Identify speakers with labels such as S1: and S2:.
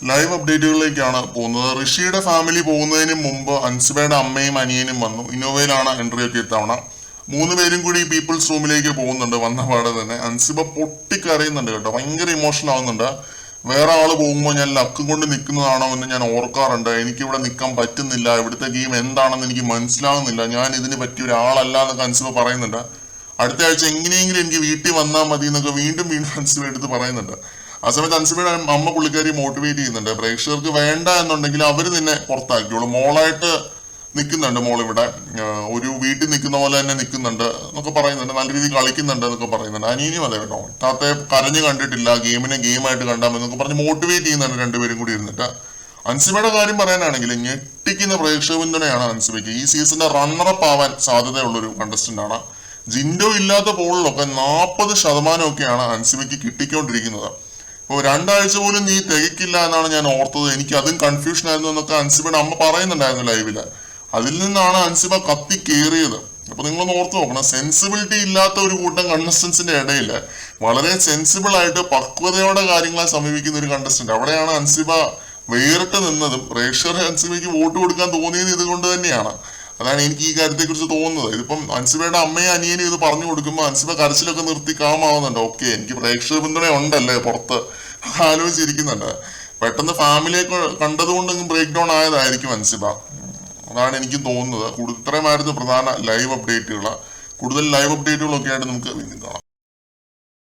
S1: Live അപ്ഡേറ്റുകളിലേക്കാണ് പോകുന്നത്. ഋഷിയുടെ family പോകുന്നതിന് മുമ്പ് അൻസിബയുടെ അമ്മയും അനിയനും വന്നു. ഇന്നോവയിലാണ് എൻട്രി ഒക്കെ ഇത്തവണ. 3 പേരും കൂടി പീപ്പിൾസ് റൂമിലേക്ക് പോകുന്നുണ്ട്. വന്ന പാടെ തന്നെ അൻസിബ പൊട്ടിക്കരയുന്നുണ്ട് കേട്ടോ, ഭയങ്കര ഇമോഷണൽ ആവുന്നുണ്ട്. വേറെ ആള് പോകുമ്പോൾ ഞാൻ ലക്ക് കൊണ്ട് നിൽക്കുന്നതാണോ എന്ന് ഞാൻ ഓർക്കാറുണ്ട്. എനിക്കിവിടെ നിൽക്കാൻ പറ്റുന്നില്ല, ഇവിടുത്തെ ഗെയിം എന്താണെന്ന് എനിക്ക് മനസ്സിലാവുന്നില്ല, ഞാൻ ഇതിന് പറ്റിയ ഒരാളല്ല എന്നൊക്കെ അൻസിബ പറയുന്നുണ്ട്. അടുത്ത ആഴ്ച എങ്ങനെയെങ്കിലും എനിക്ക് വീട്ടിൽ വന്നാൽ മതി എന്നൊക്കെ വീണ്ടും വീണ്ടും അൻസിബ എടുത്ത് പറയുന്നുണ്ട്. ആ സമയത്ത് അൻസിബയുടെ അമ്മ പുള്ളിക്കാരി മോട്ടിവേറ്റ് ചെയ്യുന്നുണ്ട്. പ്രേക്ഷകർക്ക് വേണ്ട എന്നുണ്ടെങ്കിൽ അവർ നിന്നെ പുറത്താക്കിയോളൂ, മോളായിട്ട് നിൽക്കുന്നുണ്ട്, മോളിവിടെ ഒരു വീട്ടിൽ നിൽക്കുന്ന പോലെ തന്നെ നിൽക്കുന്നുണ്ട് എന്നൊക്കെ പറയുന്നുണ്ട്, നല്ല രീതിയിൽ കളിക്കുന്നുണ്ട് എന്നൊക്കെ പറയുന്നുണ്ട്. അനിയനും അതെ കേട്ടോ, താത്തയെ കരഞ്ഞു കണ്ടിട്ടില്ല, ഗെയിമിനെ ഗെയിമായിട്ട് കണ്ടാമെന്നൊക്കെ പറഞ്ഞ് മോട്ടിവേറ്റ് ചെയ്യുന്നുണ്ട് രണ്ടുപേരും കൂടി ഇരുന്നിട്ട്. അൻസിബയുടെ കാര്യം പറയാനാണെങ്കിൽ ഞെട്ടിക്കുന്ന പ്രേക്ഷക പിന്തുണയാണ് അൻസിബയ്ക്ക്. ഈ സീസണിന്റെ റണ്ണറപ്പ് ആവാൻ സാധ്യതയുള്ളൊരു കണ്ടസ്റ്റന്റ് ആണ്. ജിൻഡോ ഇല്ലാത്ത പോളിലൊക്കെ 40% ഒക്കെയാണ് അൻസിബയ്ക്ക് കിട്ടിക്കൊണ്ടിരിക്കുന്നത്. ഇപ്പോൾ 2 ആഴ്ച പോലും നീ തികക്കില്ല എന്നാണ് ഞാൻ ഓർത്തത്, എനിക്ക് അതും കൺഫ്യൂഷൻ ആയിരുന്നു എന്നൊക്കെ അൻസിബയുടെ അമ്മ പറയുന്നുണ്ടായിരുന്നു ലൈവില്. അതിൽ നിന്നാണ് അൻസിബ കത്തി കയറിയത്. അപ്പൊ നിങ്ങളൊന്ന് ഓർത്ത് നോക്കണം, സെൻസിബിലിറ്റി ഇല്ലാത്ത ഒരു കൂട്ടം കണ്ടസ്റ്റൻസിന്റെ ഇടയിൽ വളരെ സെൻസിബിൾ ആയിട്ട് പക്വതയോടെ കാര്യങ്ങളെ സമീപിക്കുന്ന ഒരു കണ്ടസ്റ്റന്റ്, അവിടെയാണ് അൻസിബ വേറിട്ട് നിന്നതും പ്രേക്ഷകർ അൻസിബയ്ക്ക് വോട്ട് കൊടുക്കാൻ തോന്നിയത് ഇതുകൊണ്ട് തന്നെയാണ്. അതാണ് എനിക്ക് ഈ കാര്യത്തെ കുറിച്ച് തോന്നുന്നത്. ഇതിപ്പം അൻസിബയുടെ അമ്മയും അനിയനും ഇത് പറഞ്ഞു കൊടുക്കുമ്പോൾ അൻസിബ കരച്ചിലൊക്കെ നിർത്തി കാമാവുന്നുണ്ട്. ഓക്കെ, എനിക്ക് പ്രേക്ഷക പിന്തുണ ഉണ്ടല്ലേ പുറത്ത് ആലോചിച്ചിരിക്കുന്നുണ്ട്. പെട്ടെന്ന് ഫാമിലിയെ കണ്ടതുകൊണ്ട് ബ്രേക്ക് ഡൗൺ ആയതായിരിക്കും അൻസിബ. അതാണ് എനിക്ക് തോന്നുന്നത്. ഇത്രയുമായിരുന്നു പ്രധാന ലൈവ് അപ്ഡേറ്റുകൾ. കൂടുതൽ ലൈവ് അപ്ഡേറ്റുകളൊക്കെ ആയിട്ട് നമുക്ക് വീണ്ടും കാണാം.